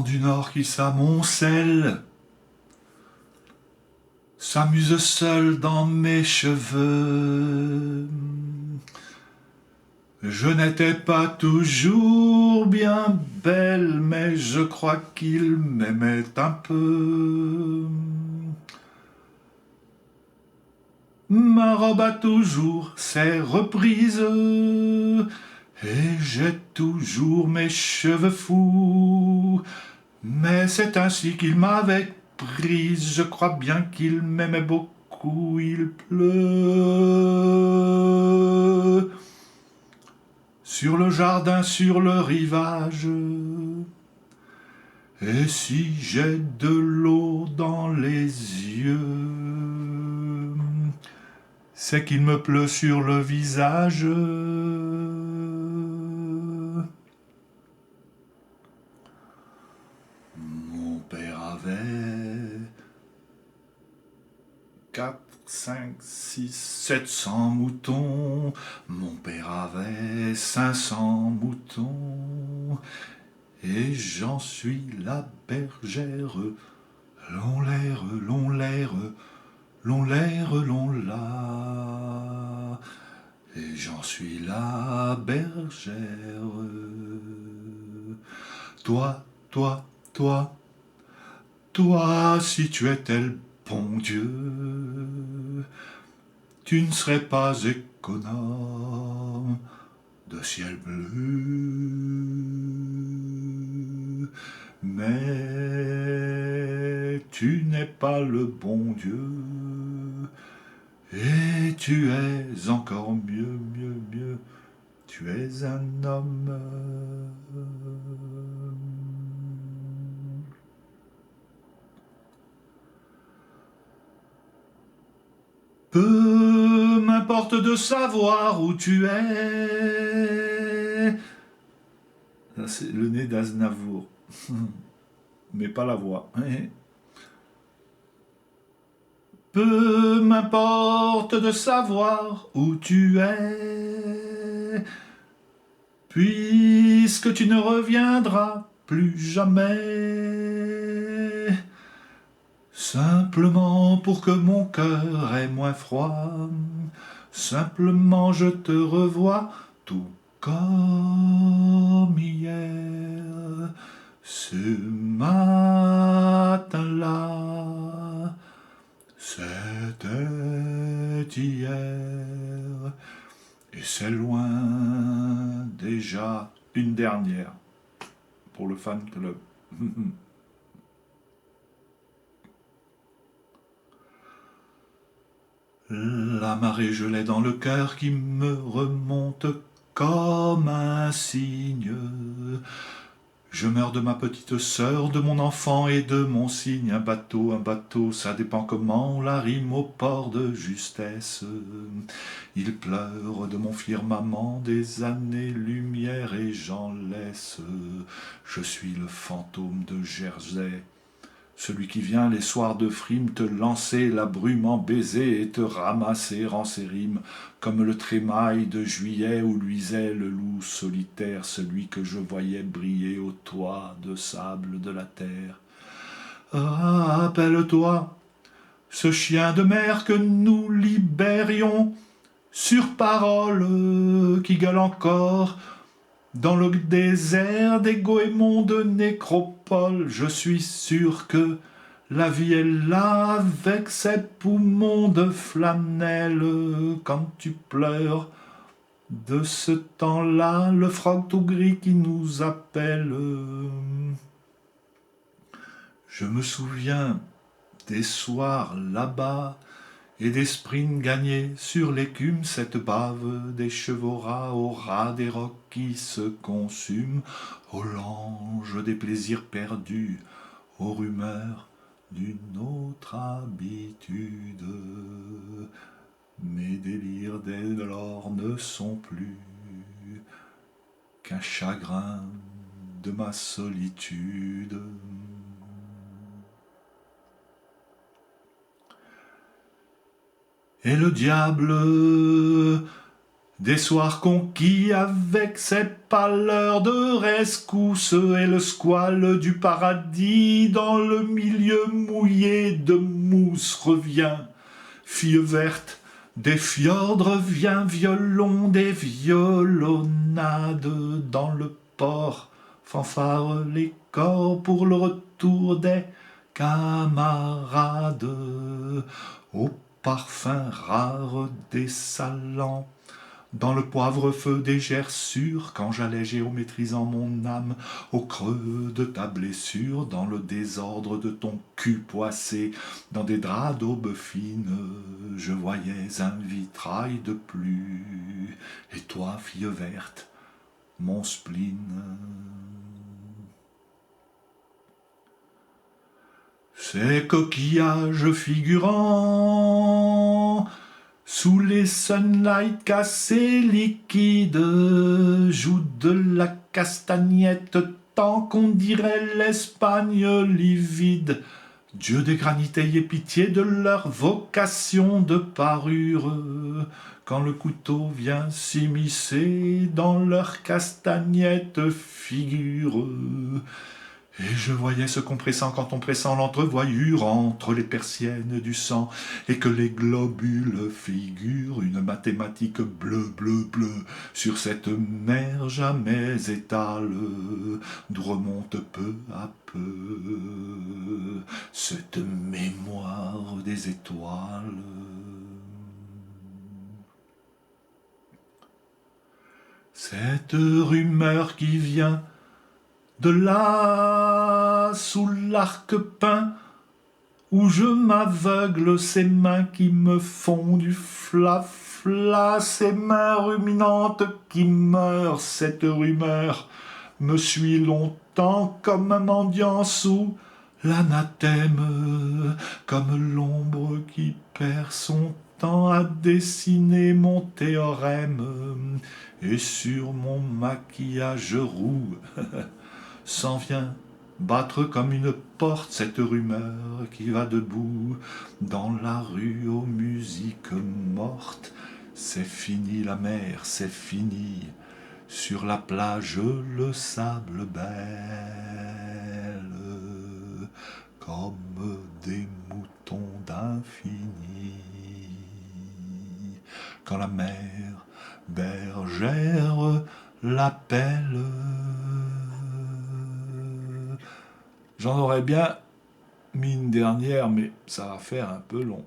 du nord qui s'amoncelle, s'amuse seul dans mes cheveux. Je n'étais pas toujours bien belle, mais je crois qu'il m'aimait un peu. Ma robe a toujours ses reprises, et j'ai toujours mes cheveux fous. Mais c'est ainsi qu'il m'avait prise, je crois bien qu'il m'aimait beaucoup, il pleut. Sur le jardin, sur le rivage, et si j'ai de l'eau dans les yeux, c'est qu'il me pleut sur le visage. Mon père avait 4, 5, 6, 700 moutons. Mon père avait 500 moutons. Et j'en suis la bergère. L'on l'air, l'on l'air, l'on l'air, l'on l'a. Et j'en suis la bergère. Toi, toi, toi, toi, si tu étais le bon Dieu, tu ne serais pas économe de ciel bleu. Mais tu n'es pas le bon Dieu, et tu es encore mieux, mieux, mieux, tu es un homme. Peu m'importe de savoir où tu es. C'est le nez d'Aznavour, mais pas la voix. Peu m'importe de savoir où tu es, puisque tu ne reviendras plus jamais. Simplement pour que mon cœur ait moins froid, simplement je te revois tout comme hier. Ce matin-là, c'était hier, et c'est loin déjà une dernière pour le fan club. La marée gelée dans le cœur qui me remonte comme un cygne. Je meurs de ma petite sœur, de mon enfant et de mon cygne. Un bateau, ça dépend comment, la rime au port de justesse. Il pleure de mon firmament des années-lumière et j'en laisse. Je suis le fantôme de Jersey. Celui qui vient les soirs de frime te lancer la brume en baiser et te ramasser en ses rimes, comme le trémail de juillet où luisait le loup solitaire, celui que je voyais briller au toit de sable de la terre. Rappelle-toi, ce chien de mer que nous libérions, sur parole qui gueule encore, dans le désert des goémons de nécropole, je suis sûr que la vie est là avec ses poumons de flanelle. Quand tu pleures de ce temps-là, le frog tout gris qui nous appelle. Je me souviens des soirs là-bas et des sprints gagnés sur l'écume, cette bave des chevaux rats au ras des rocs qui se consument, aux langes des plaisirs perdus, aux rumeurs d'une autre habitude. Mes délires dès lors ne sont plus qu'un chagrin de ma solitude. Et le diable Des soirs conquis avec ces pâleurs de rescousse et le squale du paradis dans le milieu mouillé de mousse revient. Fille verte, des fjords revient violon, des violonnades dans le port, fanfare les corps pour le retour des camarades, au parfum rare des salants. Dans le poivre-feu des gerçures, quand j'allais géométrisant mon âme au creux de ta blessure, dans le désordre de ton cul poissé, dans des draps d'aube fine, je voyais un vitrail de plus. Et toi, fille verte, mon spleen. Ces coquillages figurants sous les sunlights cassés liquides, jouent de la castagnette tant qu'on dirait l'Espagne livide. Dieu des granites, ayez pitié de leur vocation de parure, quand le couteau vient s'immiscer dans leur castagnette figure. Et je voyais se compressant quand on pressant l'entrevoyure entre les persiennes du sang, et que les globules figurent une mathématique bleu, bleu, bleu, sur cette mer jamais étale, d'où remonte peu à peu cette mémoire des étoiles. Cette rumeur qui vient de là, sous l'arc peint, où je m'aveugle, ces mains qui me font du flafla, ces mains ruminantes qui meurent, cette rumeur me suit longtemps comme un mendiant sous l'anathème, comme l'ombre qui perd son temps à dessiner mon théorème, et sur mon maquillage roux s'en vient battre comme une porte cette rumeur qui va debout dans la rue aux musiques mortes. C'est fini la mer, c'est fini, sur la plage le sable belle, comme des moutons d'infini. Quand la mer bergère l'appelle. J'en aurais bien mis une dernière, mais ça va faire un peu long.